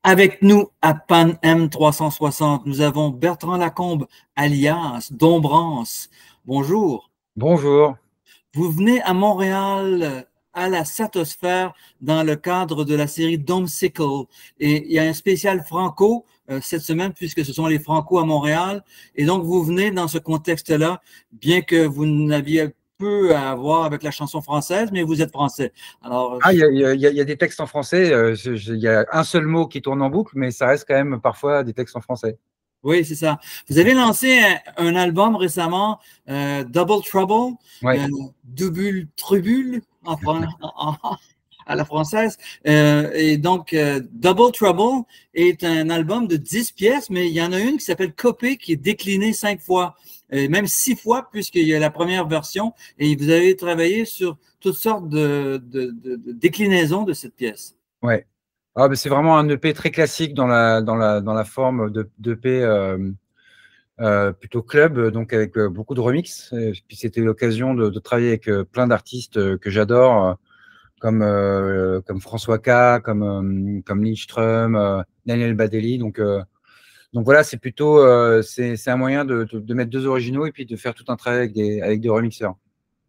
Avec nous à Pan M360, nous avons Bertrand Lacombe, alias Dombrance. Bonjour. Bonjour. Vous venez à Montréal à la Satosphère dans le cadre de la série Domesicle. Et il y a un spécial Franco cette semaine puisque ce sont les Franco à Montréal. Et donc, vous venez dans ce contexte-là, bien que vous n'aviez peu à voir avec la chanson française, mais vous êtes français. Alors, Ah, il y a des textes en français. Il y a un seul mot qui tourne en boucle, mais ça reste quand même parfois des textes en français. oui, c'est ça. Vous avez lancé un album récemment, Double Trouble, Ouais. Double Trubule à la française. Et donc, Double Trouble est un album de 10 pièces, mais il y en a une qui s'appelle Copé, qui est déclinée 5 fois, et même 6 fois, puisqu'il y a la première version, et vous avez travaillé sur toutes sortes de déclinaisons de cette pièce. Ouais. Ah, c'est vraiment un EP très classique dans la forme d'EP plutôt club, donc avec beaucoup de remix. Et puis c'était l'occasion de travailler avec plein d'artistes que j'adore, comme François K, comme Lindström, Daniel Badeli. Donc voilà, c'est plutôt c'est un moyen de mettre deux originaux et puis de faire tout un travail avec des remixeurs.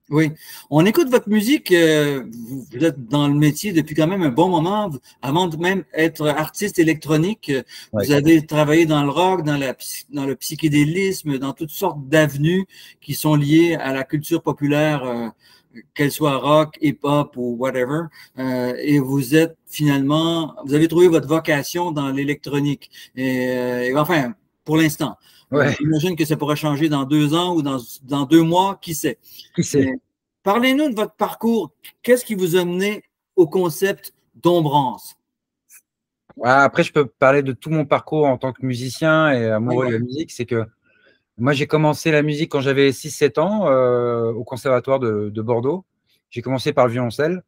Oui, on écoute votre musique. Vous êtes dans le métier depuis quand même un bon moment. Avant de même être artiste électronique, Ouais. vous avez travaillé dans le rock, dans le psychédélisme, dans toutes sortes d'avenues qui sont liées à la culture populaire, qu'elle soit rock, hip-hop ou whatever. Et vous êtes finalement, vous avez trouvé votre vocation dans l'électronique. Et enfin, pour l'instant. Ouais. J'imagine que ça pourrait changer dans 2 ans ou dans 2 mois, qui sait. Qui sait? Mais parlez-nous de votre parcours. Qu'est-ce qui vous a mené au concept d'Ombrance? Après, je peux parler de tout mon parcours en tant que musicien et Oui, amoureux de la musique. C'est que moi, j'ai commencé la musique quand j'avais 6 7 ans au Conservatoire de Bordeaux. J'ai commencé par le violoncelle.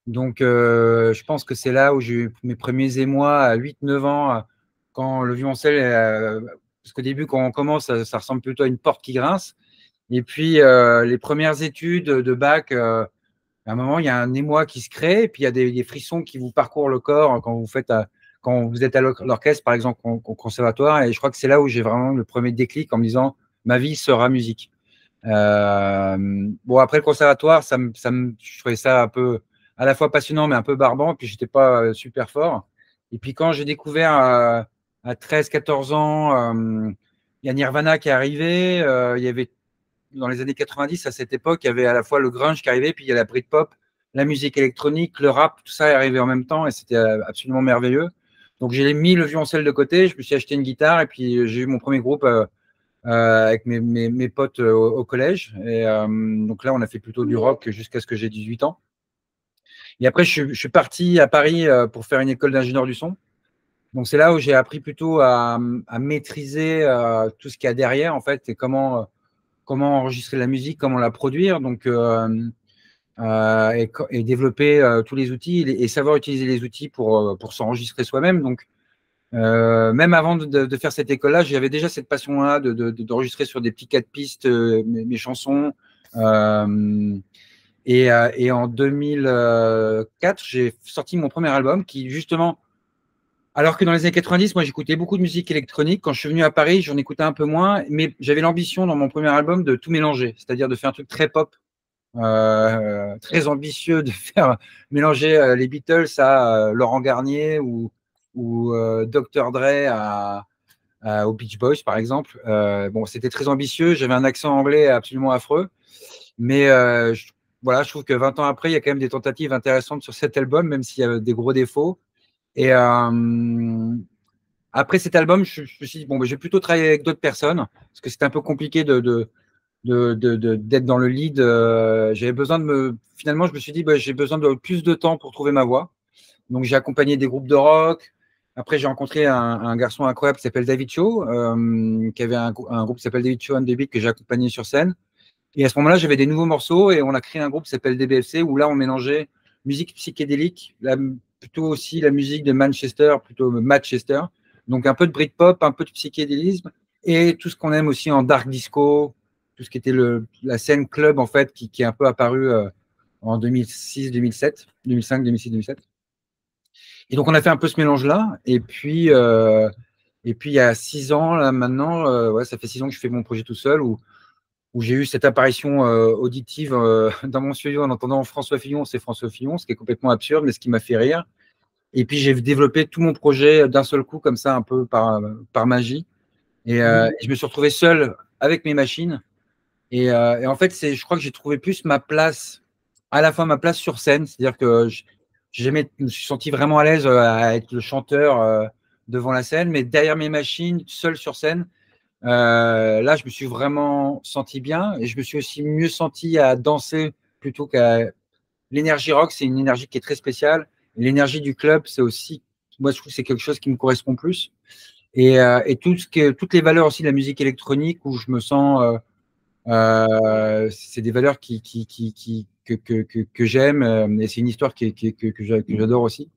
Donc, je pense que c'est là où j'ai eu mes premiers émois à 8 9 ans, quand le violoncelle, parce qu'au début, quand on commence, ça ressemble plutôt à une porte qui grince. Et puis, les premières études de bac, à un moment, il y a un émoi qui se crée, et puis il y a des frissons qui vous parcourent le corps quand vous êtes à l'orchestre, par exemple, au conservatoire. Et je crois que c'est là où j'ai vraiment le premier déclic en me disant, ma vie sera musique. Bon, après le conservatoire, je trouvais ça un peu à la fois passionnant, mais un peu barbant, et puis j'étais pas super fort. Et puis quand j'ai découvert à 13 14 ans, il y a Nirvana qui est arrivé, il y avait dans les années 90, à cette époque, il y avait à la fois le grunge qui arrivait, puis il y a la Britpop, la musique électronique, le rap, tout ça est arrivé en même temps et c'était absolument merveilleux. Donc j'ai mis le violoncelle de côté, je me suis acheté une guitare et puis j'ai eu mon premier groupe avec mes potes au collège. Et donc là, on a fait plutôt du rock jusqu'à ce que j'ai 18 ans. Et après, je suis parti à Paris pour faire une école d'ingénieur du son. Donc c'est là où j'ai appris plutôt à maîtriser tout ce qu'il y a derrière en fait et comment enregistrer la musique, comment la produire, donc et développer tous les outils et savoir utiliser les outils pour s'enregistrer soi-même. Donc, même avant de faire cette école-là, j'avais déjà cette passion-là d'enregistrer sur des petits 4 pistes mes chansons. Euh, et en 2004, j'ai sorti mon premier album qui, justement, alors que dans les années 90, moi, j'écoutais beaucoup de musique électronique. Quand je suis venu à Paris, j'en écoutais un peu moins, mais j'avais l'ambition dans mon premier album de tout mélanger, c'est-à-dire de faire un truc très pop, très ambitieux, de faire mélanger les Beatles à Laurent Garnier ou Dr. Dre aux Beach Boys, par exemple. Bon, c'était très ambitieux. J'avais un accent anglais absolument affreux, mais voilà, je trouve que 20 ans après, il y a quand même des tentatives intéressantes sur cet album, même s'il y a des gros défauts. Et après cet album, je me suis dit, bon, ben, je vais plutôt travailler avec d'autres personnes, parce que c'était un peu compliqué d'être dans le lead. J'avais besoin Finalement, je me suis dit, bah, j'ai besoin de plus de temps pour trouver ma voix. Donc, j'ai accompagné des groupes de rock. Après, j'ai rencontré un garçon incroyable qui s'appelle David Cho, qui avait un groupe qui s'appelle David Cho and the Beat que j'ai accompagné sur scène. Et à ce moment-là, j'avais des nouveaux morceaux et on a créé un groupe qui s'appelle DBFC où là, on mélangeait musique psychédélique, plutôt aussi la musique de Manchester, plutôt Manchester. Donc un peu de Britpop, un peu de psychédélisme et tout ce qu'on aime aussi en dark disco, tout ce qui était la scène club en fait qui est un peu apparue en 2006, 2007, 2005, 2006, 2007. Et donc, on a fait un peu ce mélange-là. Et puis, il y a 6 ans, là, maintenant, ouais, ça fait 6 ans que je fais mon projet tout seul, où j'ai eu cette apparition auditive dans mon studio en entendant François Fillon, c'est François Fillon, ce qui est complètement absurde, mais ce qui m'a fait rire. Et puis, j'ai développé tout mon projet d'un seul coup, comme ça, un peu par magie. Et je me suis retrouvé seul avec mes machines. Et en fait, je crois que j'ai trouvé plus ma place, à la fois ma place sur scène, c'est-à-dire que je me suis senti vraiment à l'aise à être le chanteur devant la scène, mais derrière mes machines, seul sur scène, là, je me suis vraiment senti bien et je me suis aussi mieux senti à danser plutôt qu'à… L'énergie rock, c'est une énergie qui est très spéciale. L'énergie du club, c'est aussi, moi, je trouve que c'est quelque chose qui me correspond plus. Et toutes les valeurs aussi de la musique électronique où je me sens… c'est des valeurs que j'aime et c'est une histoire que j'adore aussi.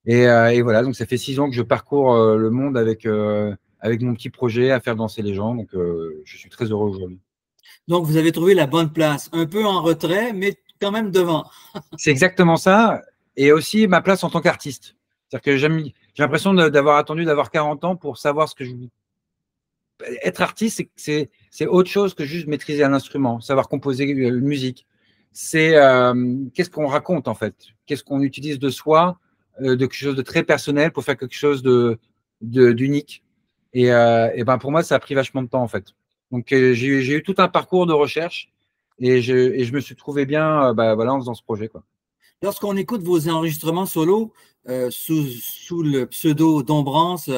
Et voilà, donc ça fait 6 ans que je parcours le monde avec mon petit projet à faire danser les gens. Donc je suis très heureux aujourd'hui. Donc, vous avez trouvé la bonne place, un peu en retrait, mais quand même devant. C'est exactement ça. Et aussi ma place en tant qu'artiste. C'est-à-dire que j'ai l'impression d'avoir attendu d'avoir 40 ans pour savoir ce que je… Être artiste, c'est autre chose que juste maîtriser un instrument, savoir composer une musique. C'est qu'est-ce qu'on raconte en fait, qu'est-ce qu'on utilise de soi, de quelque chose de très personnel pour faire quelque chose d'unique. Et ben pour moi, ça a pris vachement de temps en fait. Donc j'ai eu tout un parcours de recherche et je me suis trouvé bien bah, voilà, en faisant ce projet, quoi. Lorsqu'on écoute vos enregistrements solo sous le pseudo d'Ombrance,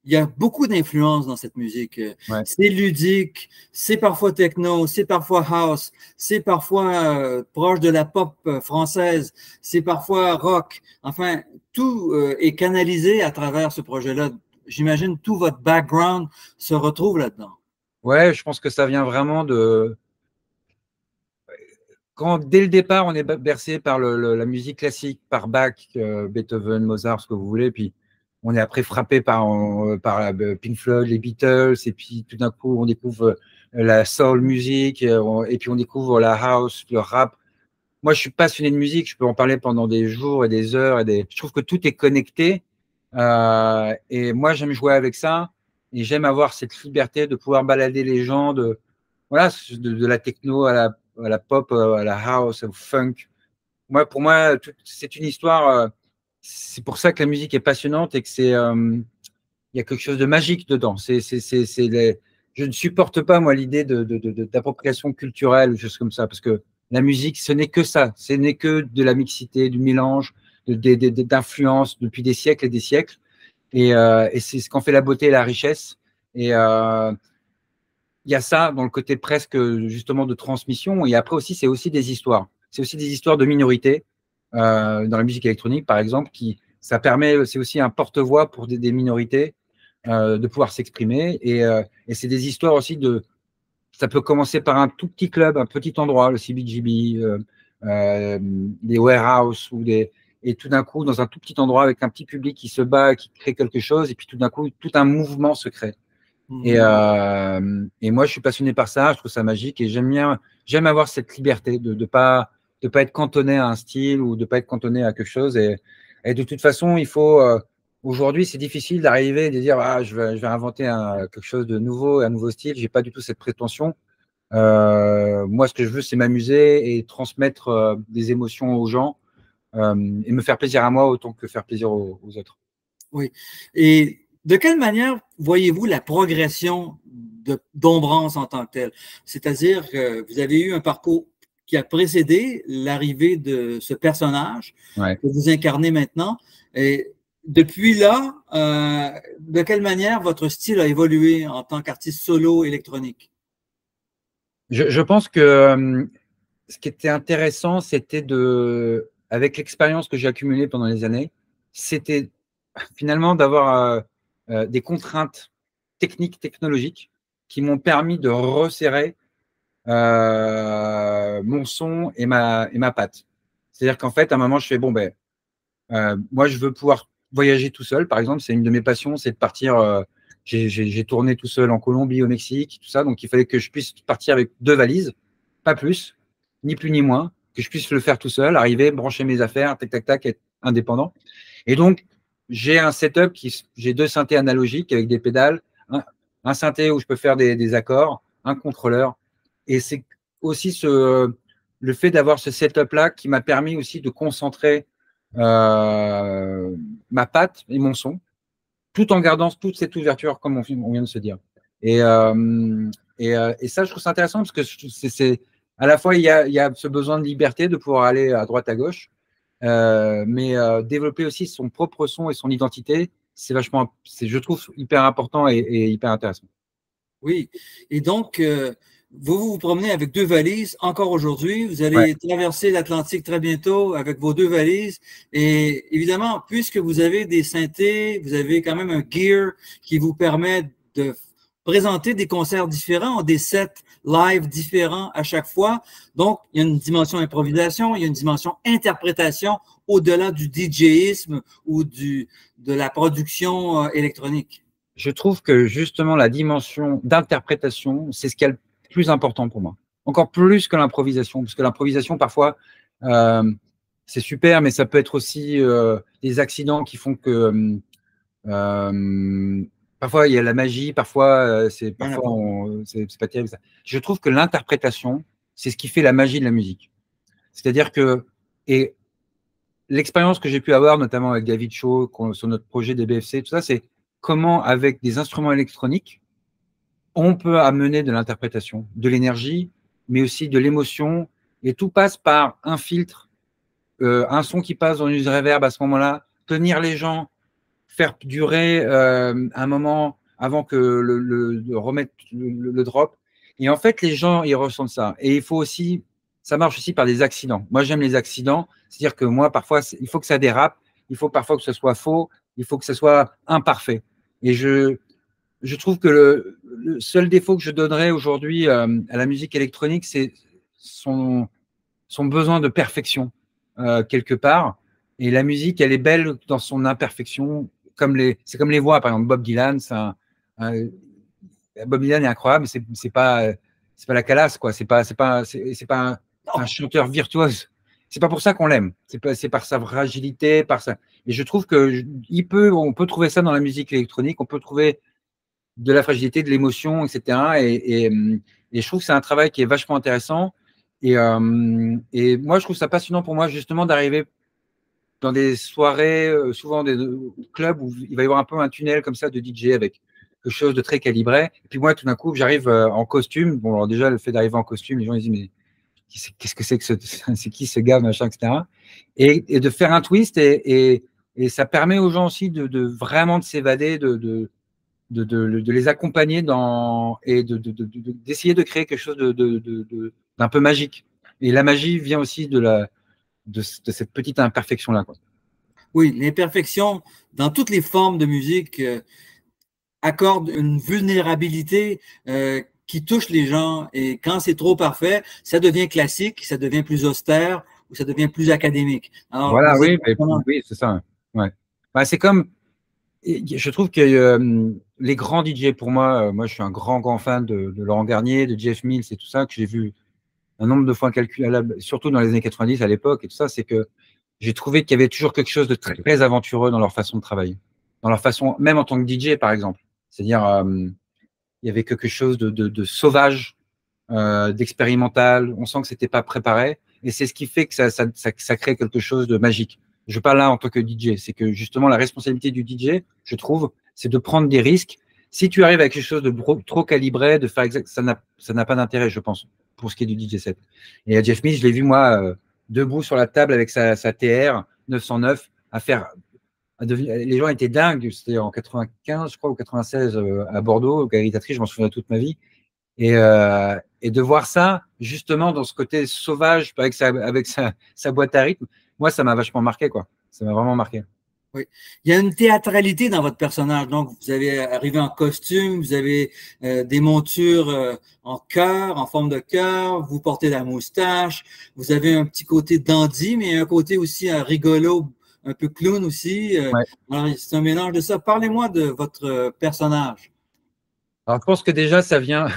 il y a beaucoup d'influences dans cette musique. Ouais. C'est ludique, c'est parfois techno, c'est parfois house, c'est parfois proche de la pop française, c'est parfois rock. Enfin, tout est canalisé à travers ce projet-là. J'imagine tout votre background se retrouve là-dedans. Ouais, je pense que ça vient vraiment de… Quand dès le départ, on est bercé par la musique classique, par Bach, Beethoven, Mozart, ce que vous voulez, puis on est après frappé par Pink Floyd, les Beatles, et puis tout d'un coup, on découvre la soul music, et puis on découvre la house, le rap. Moi, je suis passionné de musique, je peux en parler pendant des jours et des heures, je trouve que tout est connecté, et moi, j'aime jouer avec ça, et j'aime avoir cette liberté de pouvoir balader les gens, voilà, de la techno à la pop, à la house, au funk. Pour moi, c'est une histoire. C'est pour ça que la musique est passionnante et que il y a quelque chose de magique dedans. Je ne supporte pas, moi, l'idée d'appropriation culturelle ou choses comme ça, parce que la musique, ce n'est que ça. Ce n'est que de la mixité, du mélange, d'influences depuis des siècles et des siècles. Et c'est ce qu'en fait la beauté et la richesse. Et il y a ça dans le côté presque justement de transmission. Et après aussi, c'est aussi des histoires. C'est aussi des histoires de minorités dans la musique électronique, par exemple, ça permet, c'est aussi un porte-voix pour des minorités de pouvoir s'exprimer. Et c'est des histoires aussi ça peut commencer par un tout petit club, un petit endroit, le CBGB, des warehouse et tout d'un coup, dans un tout petit endroit avec un petit public qui se bat, qui crée quelque chose, et puis tout d'un coup, tout un mouvement se crée. Et moi, je suis passionné par ça, je trouve ça magique et j'aime avoir cette liberté de pas être cantonné à un style ou de pas être cantonné à quelque chose. Et de toute façon, aujourd'hui, c'est difficile d'arriver et de dire je vais inventer quelque chose de nouveau, un nouveau style. J'ai pas du tout cette prétention. Moi, ce que je veux, c'est m'amuser et transmettre des émotions aux gens et me faire plaisir à moi autant que faire plaisir aux autres. Oui. Et de quelle manière voyez-vous la progression d'Ombrance en tant que telle? C'est-à-dire que vous avez eu un parcours qui a précédé l'arrivée de ce personnage que vous incarnez maintenant. Et depuis là, de quelle manière votre style a évolué en tant qu'artiste solo électronique? Je pense que ce qui était intéressant, c'était avec l'expérience que j'ai accumulée pendant les années, c'était finalement d'avoir des contraintes technologiques qui m'ont permis de resserrer mon son et ma patte. C'est-à-dire qu'en fait, à un moment, je fais, bon, moi, je veux pouvoir voyager tout seul, par exemple, c'est une de mes passions, c'est de partir. J'ai tourné tout seul en Colombie, au Mexique, tout ça, donc il fallait que je puisse partir avec 2 valises, pas plus, ni plus ni moins, que je puisse le faire tout seul, arriver, brancher mes affaires, tac, tac, tac, indépendant. Et donc, j'ai un setup j'ai 2 synthés analogiques avec des pédales, un synthé où je peux faire des accords, un contrôleur. Et c'est aussi le fait d'avoir ce setup-là qui m'a permis aussi de concentrer ma patte et mon son, tout en gardant toute cette ouverture, comme on vient de se dire. Et, et ça, je trouve ça intéressant parce que c'est à la fois, il y a ce besoin de liberté de pouvoir aller à droite, à gauche, mais développer aussi son propre son et son identité, c'est vachement, je trouve, hyper important et hyper intéressant. Oui, et donc, vous vous promenez avec 2 valises encore aujourd'hui. Vous allez traverser l'Atlantique très bientôt avec vos 2 valises. Et évidemment, puisque vous avez des synthés, vous avez quand même un gear qui vous permet de présenter des concerts différents, des sets live différents à chaque fois. Donc, il y a une dimension improvisation, il y a une dimension interprétation au-delà du DJisme ou de la production électronique. Je trouve que justement la dimension d'interprétation, c'est ce qui est le plus important pour moi. Encore plus que l'improvisation, parce que l'improvisation, parfois, c'est super, mais ça peut être aussi des accidents qui font que parfois il y a la magie, parfois c'est pas terrible. Ça. Je trouve que l'interprétation, c'est ce qui fait la magie de la musique. C'est-à-dire que, et l'expérience que j'ai pu avoir, notamment avec David Shaw, sur notre projet des BFC, tout ça, c'est comment, avec des instruments électroniques, on peut amener de l'interprétation, de l'énergie, mais aussi de l'émotion. Et tout passe par un filtre, un son qui passe dans une reverb à ce moment-là, tenir les gens, faire durer un moment avant que de remettre le drop. Et en fait, les gens, ils ressentent ça. Et il faut aussi, ça marche aussi par des accidents. Moi, j'aime les accidents. C'est-à-dire que moi, parfois, il faut que ça dérape. Il faut parfois que ce soit faux. Il faut que ce soit imparfait. Et je trouve que le seul défaut que je donnerais aujourd'hui à la musique électronique, c'est son besoin de perfection quelque part. Et la musique, elle est belle dans son imperfection. C'est comme les voix, par exemple, Bob Dylan. Bob Dylan est incroyable, mais c'est pas la Calas, quoi. C'est pas un chanteur virtuose. C'est pas pour ça qu'on l'aime. C'est par sa fragilité, par ça. Et je trouve que on peut trouver ça dans la musique électronique. On peut trouver de la fragilité, de l'émotion, etc. Et je trouve que c'est un travail qui est vachement intéressant. Et moi, je trouve ça passionnant pour moi, justement, d'arriver dans des soirées, souvent des clubs où il va y avoir un peu un tunnel comme ça de DJ avec quelque chose de très calibré. Et puis moi, tout d'un coup, j'arrive en costume. Bon, alors déjà, le fait d'arriver en costume, les gens ils disent, mais qu'est-ce que c'est que c'est qui ce gars, machin, etc. Et de faire un twist et ça permet aux gens aussi de vraiment de s'évader, de les accompagner et d'essayer de créer quelque chose d'un peu magique. Et la magie vient aussi de cette petite imperfection-là, quoi. Oui, l'imperfection dans toutes les formes de musique accorde une vulnérabilité qui touche les gens. Et quand c'est trop parfait, ça devient classique, ça devient plus austère ou ça devient plus académique. Alors, voilà, oui, c'est ça. Ouais. Bah, c'est comme, je trouve que les grands DJ, pour moi, moi je suis un grand fan de Laurent Garnier, de Jeff Mills et tout ça, que j'ai vu un nombre de fois incalculable, surtout dans les années 90 à l'époque et tout ça, c'est que j'ai trouvé qu'il y avait toujours quelque chose de très aventureux dans leur façon de travailler, dans leur façon, même en tant que DJ par exemple. C'est-à-dire, il y avait quelque chose de sauvage, d'expérimental. On sent que c'était pas préparé, et c'est ce qui fait que ça crée quelque chose de magique. Je parle là en tant que DJ, c'est que justement la responsabilité du DJ, je trouve, c'est de prendre des risques. Si tu arrives avec quelque chose de trop calibré, de faire ça n'a pas d'intérêt, je pense, pour ce qui est du DJ set. Et à Jeff Mills, je l'ai vu moi debout sur la table avec sa TR 909 à faire. Les gens étaient dingues. C'était en 95, je crois, ou 96 à Bordeaux, au Galerie Tatry, je m'en souviens toute ma vie. Et de voir ça, justement, dans ce côté sauvage, avec sa boîte à rythme, moi, ça m'a vachement marqué, quoi. Ça m'a vraiment marqué. Oui. Il y a une théâtralité dans votre personnage. Donc, vous avez arrivé en costume, vous avez des montures en cœur, en forme de cœur, vous portez la moustache, vous avez un petit côté dandy, mais un côté aussi rigolo, un peu clown aussi. Ouais. Alors, c'est un mélange de ça. Parlez-moi de votre personnage. Alors, je pense que déjà, ça vient…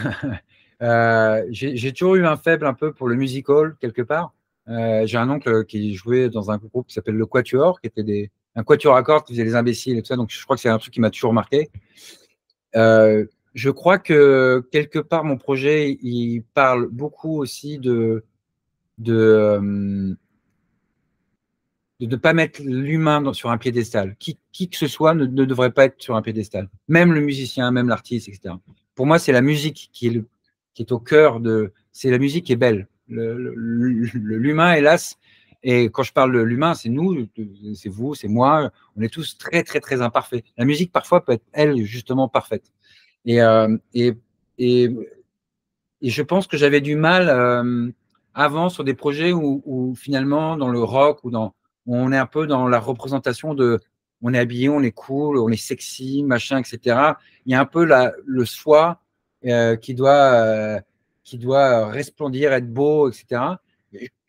j'ai toujours eu un faible un peu pour le musical, quelque part. J'ai un oncle qui jouait dans un groupe qui s'appelle le Quatuor, qui était un quatuor à cordes qui faisait les imbéciles et tout ça. Donc, je crois que c'est un truc qui m'a toujours marqué. Je crois que quelque part, mon projet, il parle beaucoup aussi de ne pas mettre l'humain sur un piédestal. Qui que ce soit ne devrait pas être sur un piédestal. Même le musicien, même l'artiste, etc. Pour moi, c'est la musique qui est au cœur de. C'est la musique qui est belle. L'humain, hélas, et quand je parle de l'humain, c'est nous, c'est vous, c'est moi. On est tous très, très, très imparfaits. La musique, parfois, peut être, elle, justement, parfaite. Et, euh, et, et, et je pense que j'avais du mal avant sur des projets où finalement, dans le rock, où on est un peu dans la représentation de on est habillé, on est cool, on est sexy, machin, etc. Il y a un peu le soi qui doit resplendir, être beau, etc.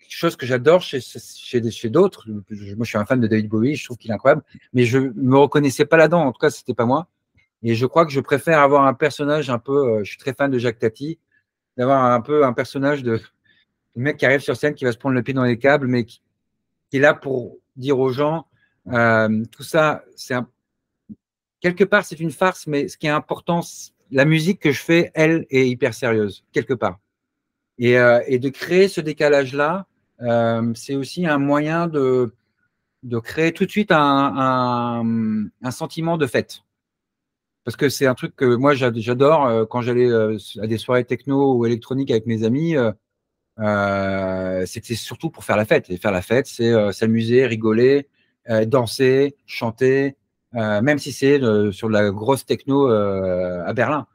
Chose que j'adore chez d'autres. Moi, je suis un fan de David Bowie, je trouve qu'il est incroyable, mais je ne me reconnaissais pas là-dedans. En tout cas, ce n'était pas moi. Et je crois que je préfère avoir un personnage un peu. Je suis très fan de Jacques Tati, d'avoir un peu un personnage de mec qui arrive sur scène, qui va se prendre le pied dans les câbles, mais qui est là pour dire aux gens tout ça, quelque part, c'est une farce, mais ce qui est important, la musique que je fais, elle, est hyper sérieuse, quelque part. Et de créer ce décalage-là, c'est aussi un moyen de créer tout de suite un sentiment de fête. Parce que c'est un truc que moi j'adore quand j'allais à des soirées techno ou électroniques avec mes amis. C'était surtout pour faire la fête. Et faire la fête, c'est s'amuser, rigoler, danser, chanter, même si c'est sur de la grosse techno à Berlin.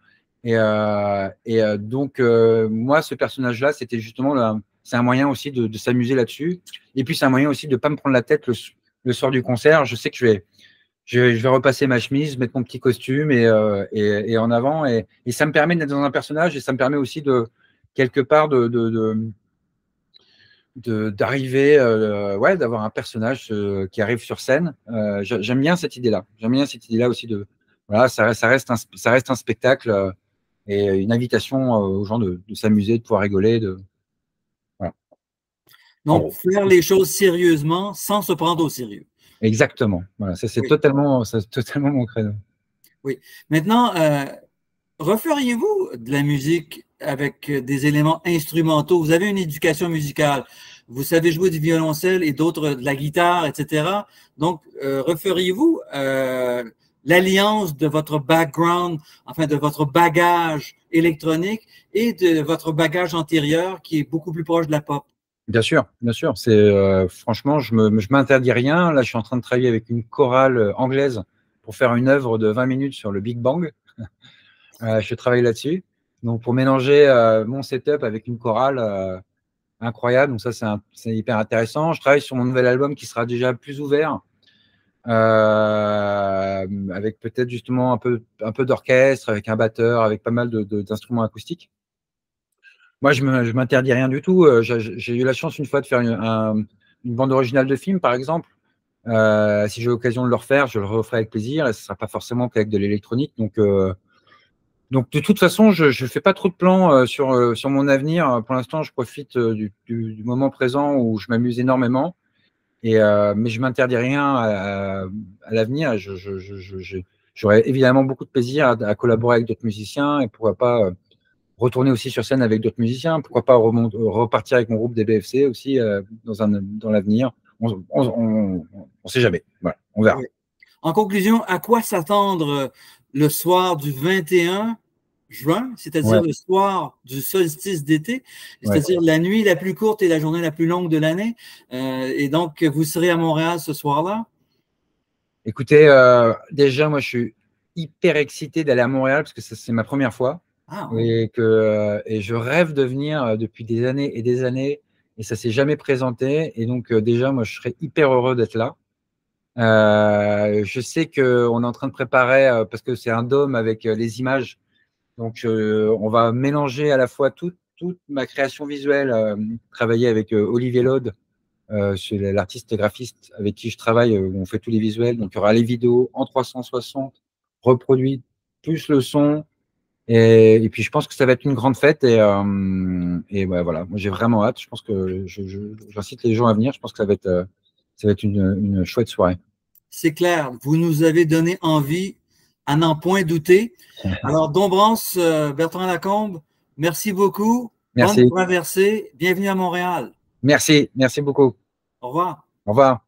Donc, moi, ce personnage-là, c'était justement c'est un moyen aussi de s'amuser là-dessus. Et puis, c'est un moyen aussi de ne pas me prendre la tête le soir du concert. Je sais que je vais repasser ma chemise, mettre mon petit costume et en avant. Et ça me permet d'être dans un personnage et ça me permet aussi quelque part d'arriver, ouais, d'avoir un personnage qui arrive sur scène. J'aime bien cette idée-là. J'aime bien cette idée-là aussi voilà, ça reste un spectacle et une invitation aux gens de s'amuser, de pouvoir rigoler. Voilà. Donc, faire les choses sérieusement sans se prendre au sérieux. Exactement. Voilà, ça c'est Oui, totalement mon créneau. oui. Maintenant, referiez-vous de la musique avec des éléments instrumentaux? Vous avez une éducation musicale, vous savez jouer du violoncelle et d'autres de la guitare, etc. Donc, referiez-vous l'alliance de votre background, enfin de votre bagage électronique et de votre bagage antérieur qui est beaucoup plus proche de la pop? Bien sûr, bien sûr. Franchement, je m'interdis rien. Là, je suis en train de travailler avec une chorale anglaise pour faire une œuvre de 20 minutes sur le Big Bang. Je travaille là-dessus. Donc, pour mélanger mon setup avec une chorale incroyable. Donc, ça, c'est hyper intéressant. Je travaille sur mon nouvel album qui sera déjà plus ouvert, avec peut-être justement un peu d'orchestre, avec un batteur, avec pas mal d'instruments acoustiques. Moi, je m'interdis rien du tout. J'ai eu la chance une fois de faire une bande originale de film, par exemple. Si j'ai l'occasion de le refaire, je le referai avec plaisir. Et ce ne sera pas forcément qu'avec de l'électronique. Donc, de toute façon, je ne fais pas trop de plans sur mon avenir. Pour l'instant, je profite du moment présent où je m'amuse énormément. Mais je m'interdis rien à l'avenir. J'aurai évidemment beaucoup de plaisir à collaborer avec d'autres musiciens et pourquoi pas retourner aussi sur scène avec d'autres musiciens. Pourquoi pas repartir avec mon groupe des BFC aussi dans l'avenir. On sait jamais. Voilà, on verra. Oui. En conclusion, à quoi s'attendre le soir du 21 juin, c'est-à-dire Ouais, le soir du solstice d'été, ouais. c'est-à-dire la nuit la plus courte et la journée la plus longue de l'année. Et donc, vous serez à Montréal ce soir-là? Écoutez, déjà, moi, je suis hyper excité d'aller à Montréal parce que c'est ma première fois Ah oui. et je rêve de venir depuis des années et des années et ça s'est jamais présenté. Et donc, déjà, moi, je serais hyper heureux d'être là. Je sais qu'on est en train de préparer parce que c'est un dôme avec les images. Donc, on va mélanger à la fois toute ma création visuelle, travailler avec Olivier Laude, c'est l'artiste graphiste avec qui je travaille, où on fait tous les visuels. Donc, il y aura les vidéos en 360 reproduits, plus le son. Et puis, je pense que ça va être une grande fête. Et ouais, voilà, moi, j'ai vraiment hâte. Je pense que j'incite les gens à venir. Je pense que ça va être une chouette soirée. C'est clair, vous nous avez donné envie à n'en point douter. Alors, Dombrance, Bertrand Lacombe, merci beaucoup. Bonne Merci. traversée. Bienvenue à Montréal. Merci beaucoup. Au revoir. Au revoir.